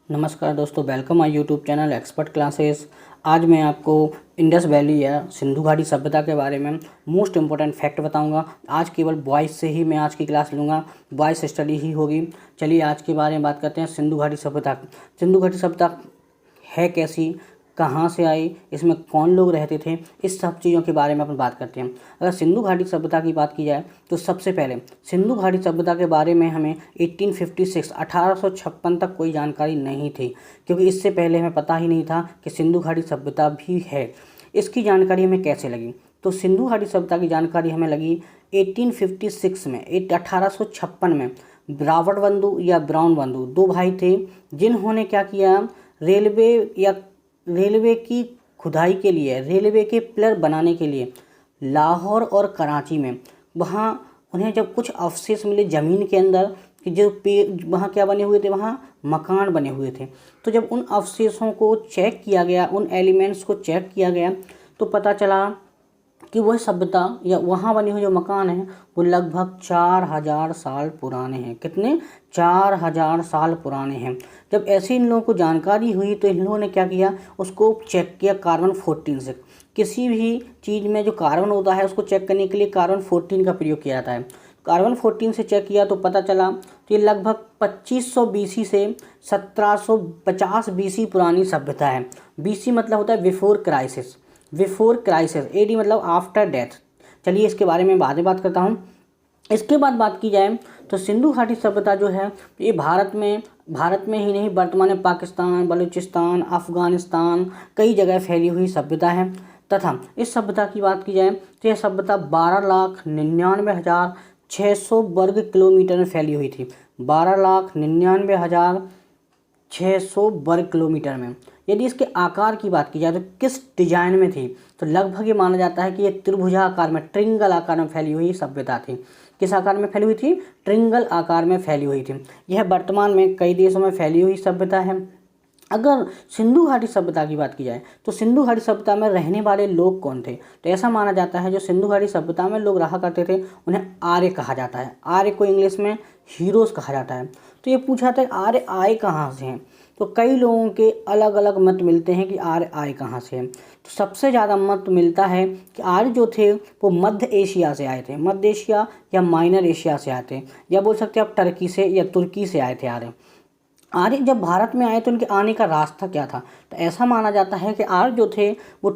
नमस्कार दोस्तों, welcome my YouTube channel expert classes. आज मैं आपको इंडस वैली या सिंधु घाटी सभ्यता के बारे में मोस्ट इम्पोर्टेंट फैक्ट बताऊंगा। आज केवल बॉयज़ से ही मैं आज की क्लास लूँगा, बॉयज़ स्टडी ही होगी। चलिए आज के बारे में बात करते हैं सिंधु घाटी सभ्यता। सिंधु घाटी सभ्यता है कैसी, कहाँ से आई, इसमें कौन लोग रहते थे, इस सब चीज़ों के बारे में अपन बात करते हैं। अगर सिंधु घाटी सभ्यता की बात की जाए तो सबसे पहले सिंधु घाटी सभ्यता के बारे में हमें 1856 तक कोई जानकारी नहीं थी, क्योंकि इससे पहले हमें पता ही नहीं था कि सिंधु घाटी सभ्यता भी है। इसकी जानकारी हमें कैसे लगी, तो सिंधु घाटी सभ्यता की जानकारी हमें लगी 1856 में, 1856 में। रावण बंधु या ब्राउन बंधु दो भाई थे, जिन्होंने क्या किया, रेलवे की खुदाई के लिए, रेलवे के पिलर बनाने के लिए लाहौर और कराची में वहाँ उन्हें जब कुछ अवशेष मिले ज़मीन के अंदर कि जो वहाँ क्या बने हुए थे, वहाँ मकान बने हुए थे। तो जब उन अवशेषों को चेक किया गया, उन एलिमेंट्स को चेक किया गया, तो पता चला कि वह सभ्यता या वहाँ बने हुए जो मकान हैं वो लगभग 4000 साल पुराने हैं। कितने? 4000 साल पुराने हैं। जब ऐसे इन लोगों को जानकारी हुई तो इन लोगों ने क्या किया, उसको चेक किया कार्बन 14 से। किसी भी चीज़ में जो कार्बन होता है उसको चेक करने के लिए कार्बन 14 का प्रयोग किया जाता है। कार्बन 14 से चेक किया तो पता चला कि लगभग 2500 BC से 1750 BC पुरानी सभ्यता है। BC मतलब होता है बिफोर क्राइसिस, AD मतलब आफ्टर डेथ। चलिए इसके बारे में बाद में बात करता हूँ। इसके बाद बात की जाए तो सिंधु घाटी सभ्यता जो है ये भारत में ही नहीं, वर्तमान में पाकिस्तान, बलूचिस्तान, अफ़गानिस्तान कई जगह फैली हुई सभ्यता है। तथा इस सभ्यता की बात की जाए तो यह सभ्यता 12,99,600 वर्ग किलोमीटर में फैली हुई थी। 12,99,600 वर्ग किलोमीटर में। यदि इसके आकार की बात की जाए तो किस डिजाइन में थी, तो लगभग ये माना जाता है कि ये त्रिभुजाकार में, ट्रिंगल आकार में फैली हुई सभ्यता थी। किस आकार में फैली हुई थी? ट्रिंगल आकार में फैली हुई थी। यह वर्तमान में कई देशों में फैली हुई सभ्यता है। अगर सिंधु घाटी सभ्यता की बात की जाए तो सिंधु घाटी सभ्यता में रहने वाले लोग कौन थे, तो ऐसा माना जाता है जो सिंधु घाटी सभ्यता में लोग रहा करते थे उन्हें आर्य कहा जाता है। आर्य को इंग्लिश में हीरोज़ कहा जाता है। तो ये पूछा था आर्य आए कहाँ से हैं, तो कई लोगों के अलग अलग मत मिलते हैं कि आर्य आए कहाँ से हैं। तो सबसे ज़्यादा मत मिलता है कि आर्य जो थे वो मध्य एशिया से आए थे, मध्य एशिया या माइनर एशिया से आए थे, या बोल सकते हैं आप टर्की से या तुर्की से आए थे आर्य जब भारत में आए तो उनके आने का रास्ता क्या था, तो ऐसा माना जाता है कि आर्य जो थे वो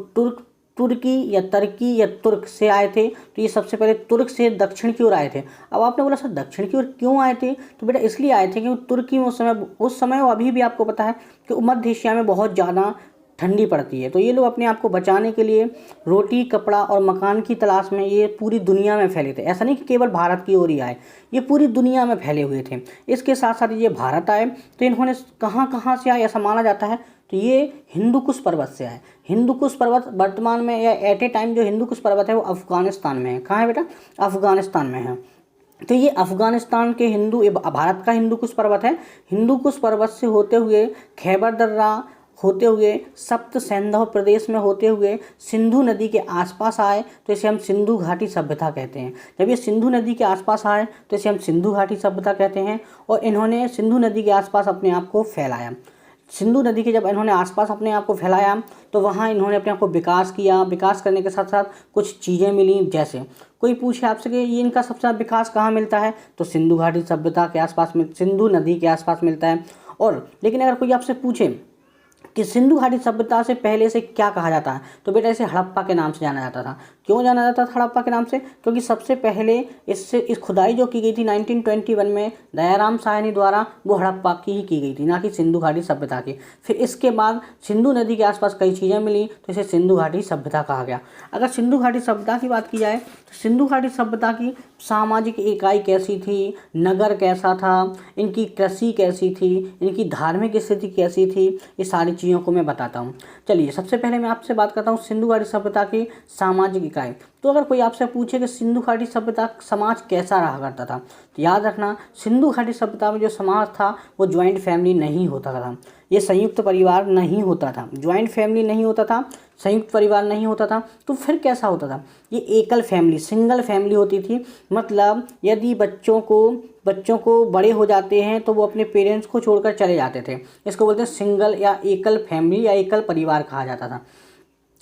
तुर्की या तर्की या तुर्क से आए थे। तो ये सबसे पहले तुर्क से दक्षिण की ओर आए थे। अब आपने बोला सर दक्षिण की ओर क्यों आए थे, तो बेटा इसलिए आए थे क्योंकि तुर्की में उस समय वो अभी भी आपको पता है कि मध्य एशिया में बहुत ज़्यादा ठंडी पड़ती है। तो ये लोग अपने आप को बचाने के लिए रोटी, कपड़ा और मकान की तलाश में ये पूरी दुनिया में फैले थे। ऐसा नहीं कि केवल भारत की ओर ही आए, ये पूरी दुनिया में फैले हुए थे। इसके साथ साथ ये भारत आए तो इन्होंने कहाँ कहाँ से आए ऐसा माना जाता है, तो ये हिंदू कुश पर्वत से आए। हिंदू कुश पर्वत वर्तमान में या एट ए टाइम जो हिंदू कुश पर्वत है वो अफगानिस्तान में है। कहाँ है बेटा? अफगानिस्तान में है। तो ये अफगानिस्तान के भारत का हिंदू कुश पर्वत है। हिंदू कुश पर्वत से होते हुए खैबर दर्रा होते हुए सप्त सैंधव प्रदेश में होते हुए सिंधु नदी के आसपास आए, तो इसे हम सिंधु घाटी सभ्यता कहते हैं। जब ये सिंधु नदी के आसपास आए तो इसे हम सिंधु घाटी सभ्यता कहते हैं। और इन्होंने सिंधु नदी के आसपास अपने आप को फैलाया। सिंधु नदी के जब इन्होंने आसपास अपने आप को फैलाया तो वहाँ इन्होंने अपने आप को विकास किया। विकास करने के साथ साथ कुछ चीज़ें मिली, जैसे कोई पूछे आपसे कि ये इनका सबसे ज़्यादा विकास कहाँ मिलता है, तो सिंधु घाटी सभ्यता के आसपास में, सिंधु नदी के आसपास मिलता है। और लेकिन अगर कोई आपसे पूछे कि सिंधु घाटी सभ्यता से पहले से क्या कहा जाता है, तो बेटा इसे हड़प्पा के नाम से जाना जाता था। क्यों जाना जाता था हड़प्पा के नाम से? क्योंकि सबसे पहले इस खुदाई जो की गई थी 1921 में दयाराम साहनी द्वारा, वो हड़प्पा की ही की गई थी, ना कि सिंधु घाटी सभ्यता की। फिर इसके बाद सिंधु नदी के आसपास कई चीज़ें मिली तो इसे सिंधु घाटी सभ्यता कहा गया। अगर सिंधु घाटी सभ्यता की बात की जाए तो सिंधु घाटी सभ्यता की सामाजिक इकाई कैसी थी, नगर कैसा था, इनकी कृषि कैसी थी, इनकी धार्मिक स्थिति कैसी थी, ये सारी चीज़ों को मैं बताता हूँ। चलिए सबसे पहले मैं आपसे बात करता हूँ सिंधु घाटी सभ्यता की सामाजिक इकाई। तो अगर कोई आपसे पूछे कि सिंधु घाटी सभ्यता समाज कैसा रहा करता था, तो याद रखना सिंधु घाटी सभ्यता में जो समाज था वो ज्वाइंट फैमिली नहीं होता था। ये संयुक्त परिवार नहीं होता था, ज्वाइंट फैमिली नहीं होता था, संयुक्त परिवार नहीं होता था। तो फिर कैसा होता था? ये एकल फैमिली, सिंगल फैमिली होती थी। मतलब यदि बच्चों को बच्चों को बड़े हो जाते हैं तो वो अपने पेरेंट्स को छोड़कर चले जाते थे। इसको बोलते हैं सिंगल या एकल फैमिली या एकल परिवार कहा जाता था।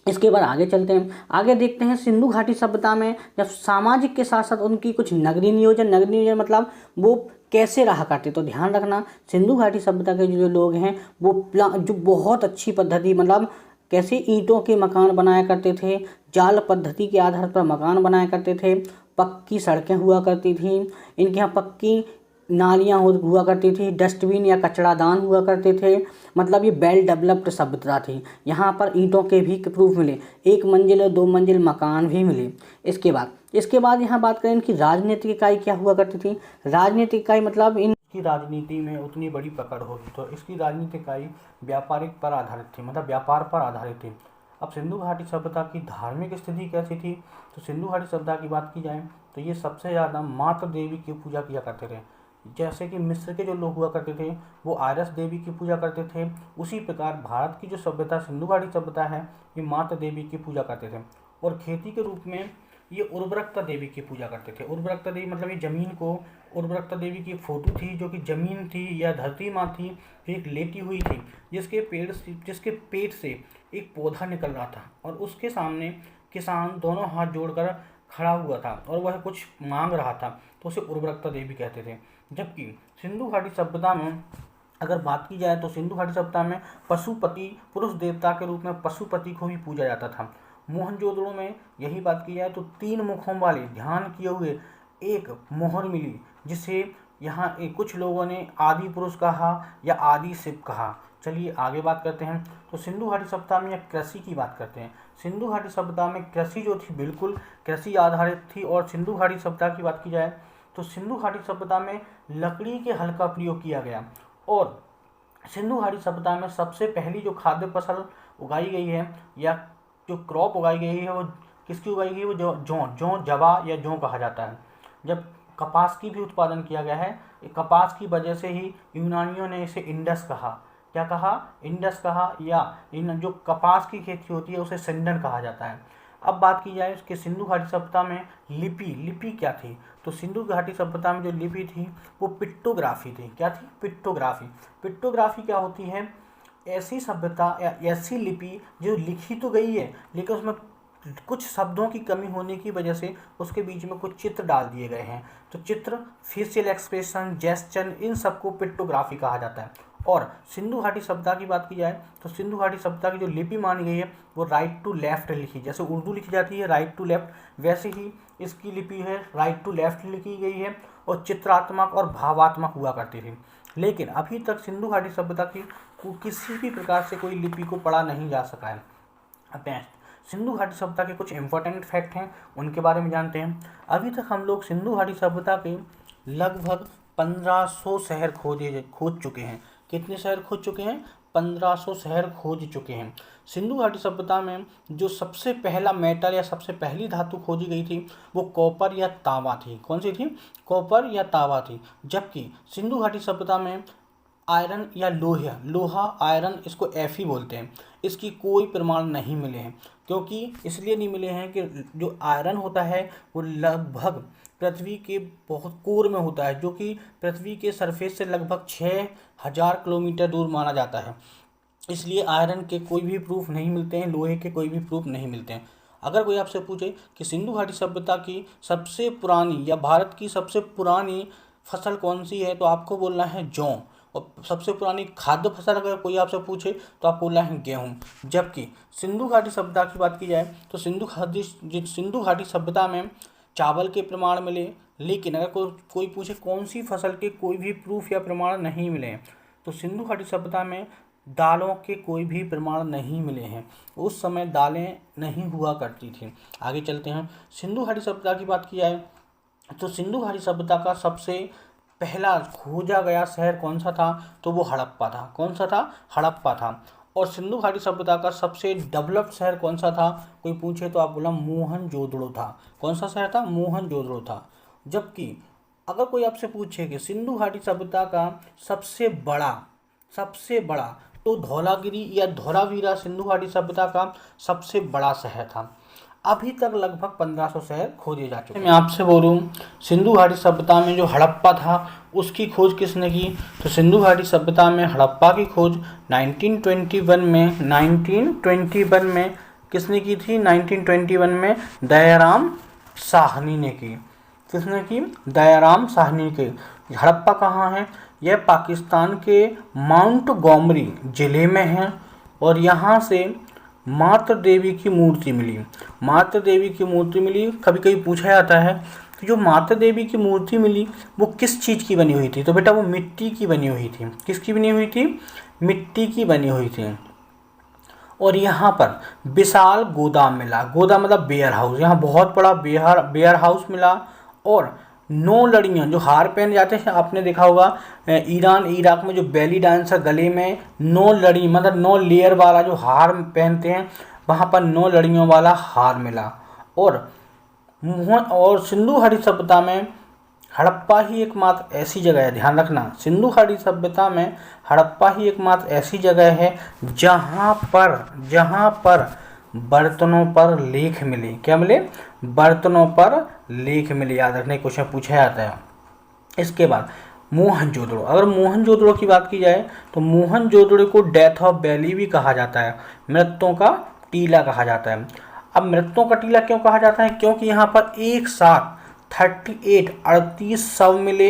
इसके बाद आगे चलते हैं, आगे देखते हैं सिंधु घाटी सभ्यता में जब सामाजिक के साथ साथ उनकी कुछ नगरीय नियोजन मतलब वो कैसे रहा करते। तो ध्यान रखना, सिंधु घाटी सभ्यता के जो लोग हैं वो जो बहुत अच्छी पद्धति मतलब कैसे ईंटों के मकान बनाया करते थे, जाल पद्धति के आधार पर मकान बनाया करते थे, पक्की सड़कें हुआ करती थी, इनके यहाँ पक्की नालियाँ हुआ करती थी, डस्टबिन या कचरादान हुआ करते थे। मतलब ये वेल डेवलप्ड सभ्यता थी। यहाँ पर ईंटों के भी प्रूफ मिले, 1 मंजिल और 2 मंजिल मकान भी मिले। इसके बाद यहाँ बात करें इनकी राजनीतिक इकाई क्या हुआ करती थी। राजनीतिक इकाई मतलब इनकी राजनीति में उतनी बड़ी पकड़ होगी तो इसकी राजनीतिक इकाई व्यापारिक पर आधारित थी, मतलब व्यापार पर आधारित थी। अब सिंधु घाटी सभ्यता की धार्मिक स्थिति कैसी थी। तो सिंधु घाटी सभ्यता की बात की जाए तो ये सबसे ज़्यादा मातृ देवी की पूजा किया करते थे। जैसे कि मिस्र के जो लोग हुआ करते थे वो आयरस देवी की पूजा करते थे, उसी प्रकार भारत की जो सभ्यता सिंधु घाटी सभ्यता है ये मातृ देवी की पूजा करते थे। और खेती के रूप में ये उर्वरकता देवी की पूजा करते थे। उर्वरकता देवी मतलब ये जमीन को, उर्वरकता देवी की फोटो थी जो कि जमीन थी या धरती माँ थी जो एक लेटी हुई थी जिसके पेट से एक पौधा निकल रहा था और उसके सामने किसान दोनों हाथ जोड़कर खड़ा हुआ था और वह कुछ मांग रहा था, तो उसे उर्वरकता देवी कहते थे। जबकि सिंधु घाटी सभ्यता में अगर बात की जाए तो सिंधु घाटी सभ्यता में पशुपति, पुरुष देवता के रूप में पशुपति को भी पूजा जाता था। मोहनजोदड़ो में यही बात की जाए तो 3 मुखों वाली ध्यान किए हुए एक मोहर मिली जिसे यहाँ कुछ लोगों ने आदि पुरुष कहा या आदि शिव कहा। चलिए आगे बात करते हैं। तो सिंधु घाटी सभ्यता में कृषि की बात करते हैं। सिंधु घाटी सभ्यता में कृषि जो थी बिल्कुल कृषि आधारित थी। और सिंधु घाटी सभ्यता की बात की जाए तो सिंधु घाटी सभ्यता में लकड़ी के हल का प्रयोग किया गया। और सिंधु घाटी सभ्यता में सबसे पहली जो खाद्य फसल उगाई गई है या जो क्रॉप उगाई गई है वो किसकी उगाई गई है, वो जौ जवा या जौ कहा जाता है। जब कपास की भी उत्पादन किया गया है, कपास की वजह से ही यूनानियों ने इसे इंडस कहा। क्या कहा, इंडस कहा। या इन जो कपास की खेती होती है उसे सिंडन कहा जाता है। अब बात की जाए कि सिंधु घाटी सभ्यता में लिपि क्या थी। तो सिंधु घाटी सभ्यता में जो लिपि थी वो पिक्टोग्राफी थी। क्या थी, पिक्टोग्राफी क्या होती है, ऐसी सभ्यता या ऐसी लिपि जो लिखी तो गई है लेकिन उसमें कुछ शब्दों की कमी होने की वजह से उसके बीच में कुछ चित्र डाल दिए गए हैं। तो चित्र, फेशियल एक्सप्रेशन, जेस्चर, इन सबको पिक्टोग्राफी कहा जाता है। और सिंधु घाटी सभ्यता की बात की जाए तो सिंधु घाटी सभ्यता की जो लिपि मानी गई है वो राइट टू लेफ्ट लिखी, जैसे उर्दू लिखी जाती है राइट टू लेफ्ट, वैसे ही इसकी लिपि है राइट टू लेफ्ट लिखी गई है और चित्रात्मक और भावात्मक हुआ करती थी। लेकिन अभी तक सिंधु घाटी सभ्यता की किसी भी प्रकार से कोई लिपि को पढ़ा नहीं जा सका है। अब सिंधु घाटी सभ्यता के कुछ इंपॉर्टेंट फैक्ट हैं उनके बारे में जानते हैं। अभी तक हम लोग सिंधु घाटी सभ्यता के लगभग 1500 शहर खोज चुके हैं। कितने शहर खोज चुके हैं, 1500 शहर खोज चुके हैं। सिंधु घाटी सभ्यता में जो सबसे पहला मेटल या सबसे पहली धातु खोजी गई थी वो कॉपर या तांबा थी। कौन सी थी, कॉपर या तांबा थी। जबकि सिंधु घाटी सभ्यता में आयरन या लोहा आयरन, इसको Fe बोलते हैं, इसकी कोई प्रमाण नहीं मिले हैं। क्योंकि इसलिए नहीं मिले हैं कि जो आयरन होता है वो लगभग पृथ्वी के बहुत कोर में होता है, जो कि पृथ्वी के सरफेस से लगभग 6000 किलोमीटर दूर माना जाता है। इसलिए आयरन के कोई भी प्रूफ नहीं मिलते हैं, लोहे के कोई भी प्रूफ नहीं मिलते हैं। अगर कोई आपसे पूछे कि सिंधु घाटी सभ्यता की सबसे पुरानी या भारत की सबसे पुरानी फसल कौन सी है तो आपको बोलना है जौ। और सबसे पुरानी खाद्य फसल अगर कोई आपसे पूछे तो आपको बोलना है गेहूँ। जबकि सिंधु घाटी सभ्यता की बात की जाए तो सिंधु घाटी सभ्यता में चावल के प्रमाण मिले, लेकिन अगर कोई पूछे कौन सी फसल के कोई भी प्रूफ या प्रमाण नहीं मिले हैं तो सिंधु घाटी सभ्यता में दालों के कोई भी प्रमाण नहीं मिले हैं। उस समय दालें नहीं हुआ करती थी। आगे चलते हैं। सिंधु घाटी सभ्यता की बात की जाए तो सिंधु घाटी सभ्यता का सबसे पहला खोजा गया शहर कौन सा था तो वो हड़प्पा था। कौन सा था, हड़प्पा था। और सिंधु घाटी सभ्यता का सबसे डेवलप्ड शहर कौन सा था, कोई पूछे तो आप बोला मोहनजोदड़ो था। कौन सा शहर था, मोहनजोदड़ो था। जबकि अगर कोई आपसे पूछे कि सिंधु घाटी सभ्यता का सबसे बड़ा तो धौलागिरी या धौलावीरा सिंधु घाटी सभ्यता का सबसे बड़ा शहर था। अभी तक लगभग 1500 शहर खोजे जा चुके हैं। मैं आपसे बोलूँ सिंधु घाटी सभ्यता में जो हड़प्पा था उसकी खोज किसने की, तो सिंधु घाटी सभ्यता में हड़प्पा की खोज 1921 में किसने की थी, 1921 में दयाराम साहनी ने की। किसने की, दयाराम साहनी के। हड़प्पा कहाँ है, यह पाकिस्तान के माउंट गोमरी जिले में है और यहाँ से मातृ देवी की मूर्ति मिली। मातृ देवी की मूर्ति मिली। कभी कभी पूछा जाता है कि जो मातृ देवी की मूर्ति मिली वो किस चीज़ की बनी हुई थी, तो बेटा वो मिट्टी की बनी हुई थी। किसकी बनी हुई थी, मिट्टी की बनी हुई थी। और यहाँ पर विशाल गोदाम मिला, गोदाम मतलब वेयर हाउस, यहाँ बहुत बड़ा वेयर हाउस मिला। और 9 लड़ियाँ जो हार पहन जाते हैं, आपने देखा होगा ईरान इराक में जो बेली डांसर गले में 9 लड़ी मतलब 9 लेयर वाला जो हार पहनते हैं, वहाँ पर 9 लड़ियों वाला हार मिला। और सिंधु घाटी सभ्यता में हड़प्पा ही एकमात्र ऐसी जगह है, ध्यान रखना, सिंधु घाटी सभ्यता में हड़प्पा ही एकमात्र ऐसी जगह है जहाँ पर बर्तनों पर लेख मिले। क्या मिले, बर्तनों पर लेख मिले। याद रखने क्वेश्चन पूछा जाता है। इसके बाद मोहनजोदड़ो, अगर मोहनजोदड़ो की बात की जाए तो मोहनजोदड़ो को डेथ ऑफ वैली भी कहा जाता है, मृत्यों का टीला कहा जाता है। अब मृत्यों का टीला क्यों कहा जाता है, क्योंकि यहाँ पर एक साथ 38 शव मिले।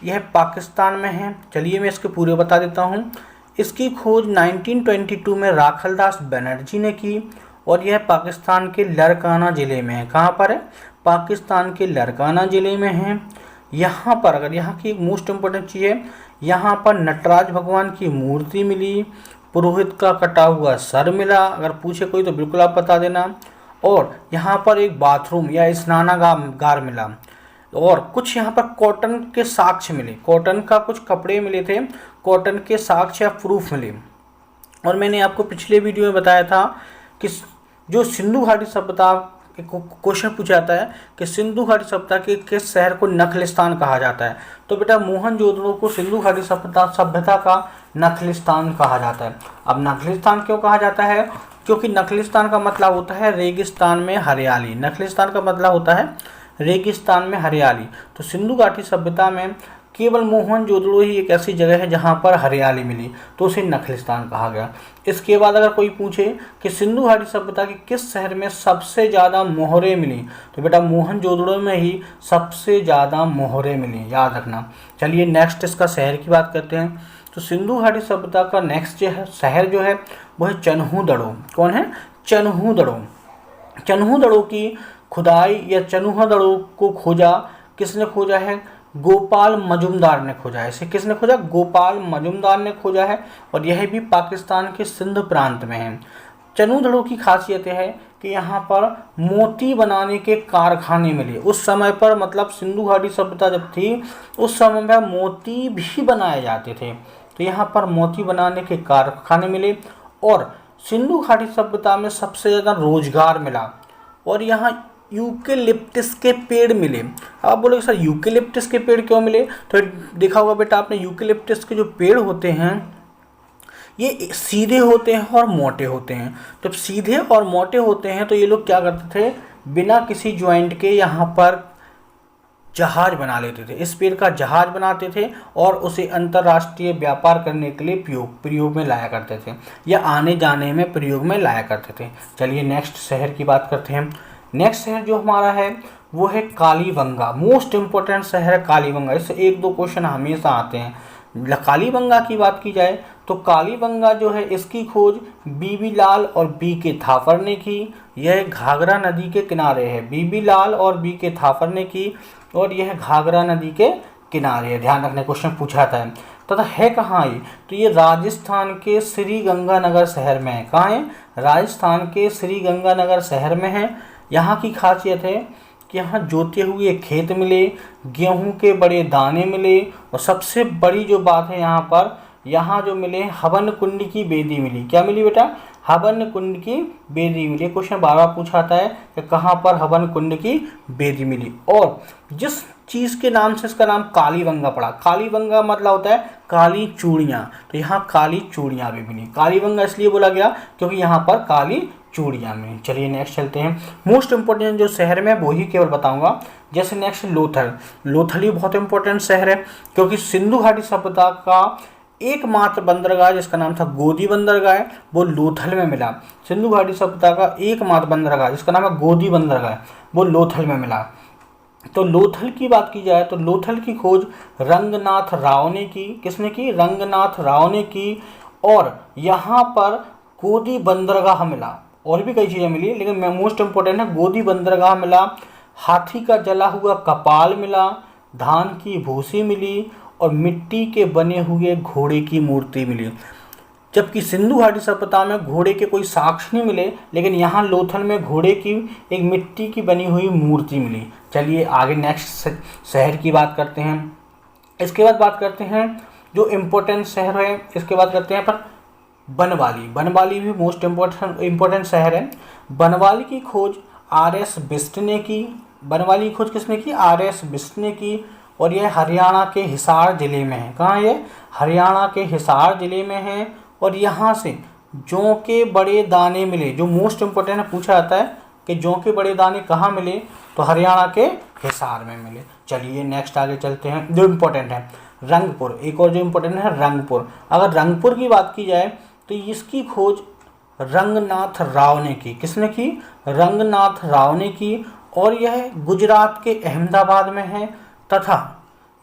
यह पाकिस्तान में है। चलिए मैं इसके पूरे बता देता हूँ। इसकी खोज 1922 में राखलदास बनर्जी ने की और यह पाकिस्तान के लरकाना ज़िले में है। कहाँ पर है, पाकिस्तान के लरकाना ज़िले में है। यहाँ पर अगर यहाँ की एक मोस्ट इम्पोर्टेंट चीज़ है, यहाँ पर नटराज भगवान की मूर्ति मिली, पुरोहित का कटा हुआ सर मिला। अगर पूछे कोई तो बिल्कुल आप बता देना। और यहाँ पर एक बाथरूम या स्नानागार मिला। और कुछ यहाँ पर कॉटन के साक्ष्य मिले, कॉटन का कुछ कपड़े मिले थे, कॉटन के साक्ष्य या प्रूफ मिले। और मैंने आपको पिछले वीडियो में बताया था कि जो सिंधु घाटी सभ्यता क्वेश्चन पूछा जाता है कि सिंधु घाटी सभ्यता के किस शहर को नखलिस्तान कहा जाता है, तो बेटा मोहनजोदड़ो को सिंधु घाटी सभ्यता का नखलिस्तान कहा जाता है। अब नखलिस्तान क्यों कहा जाता है, क्योंकि नखलिस्तान का मतलब होता है रेगिस्तान में हरियाली। नखलिस्तान का मतलब होता है रेगिस्तान में हरियाली। तो सिंधु घाटी सभ्यता में केवल मोहनजोदड़ो ही एक ऐसी जगह है जहाँ पर हरियाली मिली, तो उसे नखलिस्तान कहा गया। इसके बाद अगर कोई पूछे कि सिंधु घाटी सभ्यता के किस शहर में सबसे ज़्यादा मोहरें मिली, तो बेटा मोहनजोदड़ो में ही सबसे ज़्यादा मोहरें मिली, याद रखना। चलिए नेक्स्ट इसका शहर की बात करते हैं। तो सिंधु घाटी सभ्यता का नेक्स्ट जो है शहर जो है वो है चन्हूदड़ो। कौन है, चन्हूदड़ो। चन्हूदड़ो की खुदाई या चन्हूदड़ो को खोजा किसने खोजा है, गोपाल मजुमदार ने खोजा है। इसे किसने खोजा, गोपाल मजुमदार ने खोजा है। और यह भी पाकिस्तान के सिंध प्रांत में है। चन्हूदड़ो की खासियत है कि यहाँ पर मोती बनाने के कारखाने मिले। उस समय पर मतलब सिंधु घाटी सभ्यता जब थी उस समय में मोती भी बनाए जाते थे, तो यहाँ पर मोती बनाने के कारखाने मिले। और सिंधु घाटी सभ्यता में सबसे ज़्यादा रोजगार मिला। और यहाँ यूकेलिप्टस के पेड़ मिले। आप बोलोगे सर यूकेलिप्टस के पेड़ क्यों मिले, तो देखा होगा बेटा आपने, यूकेलिप्टस के जो पेड़ होते हैं ये सीधे होते हैं और मोटे होते हैं। जब सीधे और मोटे होते हैं तो ये लोग क्या करते थे, बिना किसी ज्वाइंट के यहाँ पर जहाज बना लेते थे। इस पेड़ का जहाज बनाते थे और उसे अंतर्राष्ट्रीय व्यापार करने के लिए प्रयोग में लाया करते थे या आने जाने में प्रयोग में लाया करते थे। चलिए नेक्स्ट शहर की बात करते हैं। नेक्स्ट शहर जो हमारा है वो है कालीबंगा। मोस्ट इम्पोर्टेंट शहर है कालीबंगा। इससे 1-2 क्वेश्चन हमेशा आते हैं। कालीबंगा की बात की जाए तो कालीबंगा जो है इसकी खोज बीबी लाल और बी के थापर ने की। यह घाघरा नदी के किनारे है। बीबी लाल और बी के थापर ने की और यह घाघरा नदी के किनारे है। ध्यान रखने क्वेश्चन पूछा था। तथा है कहाँ ये, तो ये राजस्थान के श्री गंगानगर शहर में है। कहाँ है, राजस्थान के श्री गंगानगर शहर में है। यहाँ की खासियत है कि यहाँ जोते हुए खेत मिले, गेहूं के बड़े दाने मिले और सबसे बड़ी जो बात है यहाँ पर यहाँ जो मिले हवन कुंड की बेदी मिली। क्या मिली बेटा? हवन कुंड की बेदी मिली। क्वेश्चन बार बार पूछा आता है कि कहाँ पर हवन कुंड की बेदी मिली। और जिस चीज़ के नाम से इसका नाम कालीबंगा पड़ा, कालीबंगा मतलब होता है काली चूड़ियाँ, तो यहाँ काली चूड़ियाँ भी मिली। कालीबंगा इसलिए बोला गया क्योंकि यहाँ पर काली चूड़ियाँ मिली। चलिए नेक्स्ट चलते हैं। मोस्ट इंपॉर्टेंट जो शहर में वो ही केवल बताऊंगा। जैसे नेक्स्ट लोथल। लोथल ही बहुत इंपॉर्टेंट शहर है क्योंकि सिंधु घाटी सभ्यता का एकमात्र बंदरगाह जिसका नाम था गोदी बंदरगाह वो लोथल में मिला। सिंधु घाटी सभ्यता का एकमात्र बंदरगाह जिसका नाम है गोदी बंदरगाह वो लोथल में मिला। तो लोथल की बात की जाए तो लोथल की खोज रंगनाथ राव ने की। किसने की? रंगनाथ राव ने की। और यहाँ पर गोदी बंदरगाह मिला, और भी कई चीज़ें मिली लेकिन मोस्ट इंपॉर्टेंट है गोदी बंदरगाह मिला। हाथी का जला हुआ कपाल मिला, धान की भूसी मिली और मिट्टी के बने हुए घोड़े की मूर्ति मिली। जबकि सिंधु घाटी सभ्यता में घोड़े के कोई साक्ष्य नहीं मिले, लेकिन यहाँ लोथल में घोड़े की एक मिट्टी की बनी हुई मूर्ति मिली। चलिए आगे नेक्स्ट शहर की बात करते हैं। इसके बाद बात करते हैं जो इम्पोर्टेंट शहर है, इसके बाद करते हैं पर बनवाली। बनवाली भी मोस्ट इम्पोर्टेंट शहर है। बनवाली की खोज R.S. बिष्ट ने की। बनवाली की खोज किसने की? R.S. बिष्ट ने की। और यह हरियाणा के हिसार जिले में है। कहाँ है? हरियाणा के हिसार जिले में है। और यहाँ से जौ के बड़े दाने मिले। जो मोस्ट इम्पोर्टेंट है, पूछा जाता है कि जौ के बड़े दाने कहाँ मिले, तो हरियाणा के हिसार में मिले। चलिए नेक्स्ट आगे चलते हैं। जो इम्पोर्टेंट है रंगपुर, एक और जो इम्पोर्टेंट है रंगपुर। अगर रंगपुर की बात की जाए तो इसकी खोज रंगनाथ राव ने की। किसने की? रंगनाथ राव ने की। और यह गुजरात के अहमदाबाद में है तथा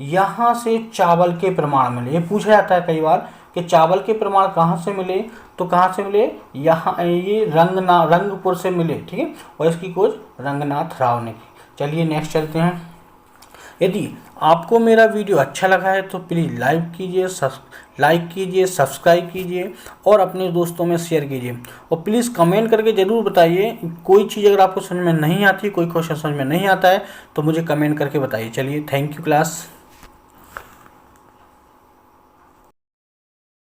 यहाँ से चावल के प्रमाण मिले। ये पूछा जाता है कई बार कि चावल के प्रमाण कहाँ से मिले, तो कहाँ से मिले? यहाँ ये रंगपुर से मिले। ठीक है, और इसकी खोज रंगनाथ राव ने की। चलिए नेक्स्ट चलते हैं। यदि आपको मेरा वीडियो अच्छा लगा है तो प्लीज़ लाइक कीजिए, सब्सक्राइब कीजिए और अपने दोस्तों में शेयर कीजिए। और प्लीज़ कमेंट करके ज़रूर बताइए, कोई चीज़ अगर आपको समझ में नहीं आती, कोई क्वेश्चन समझ में नहीं आता है तो मुझे कमेंट करके बताइए। चलिए थैंक यू क्लास।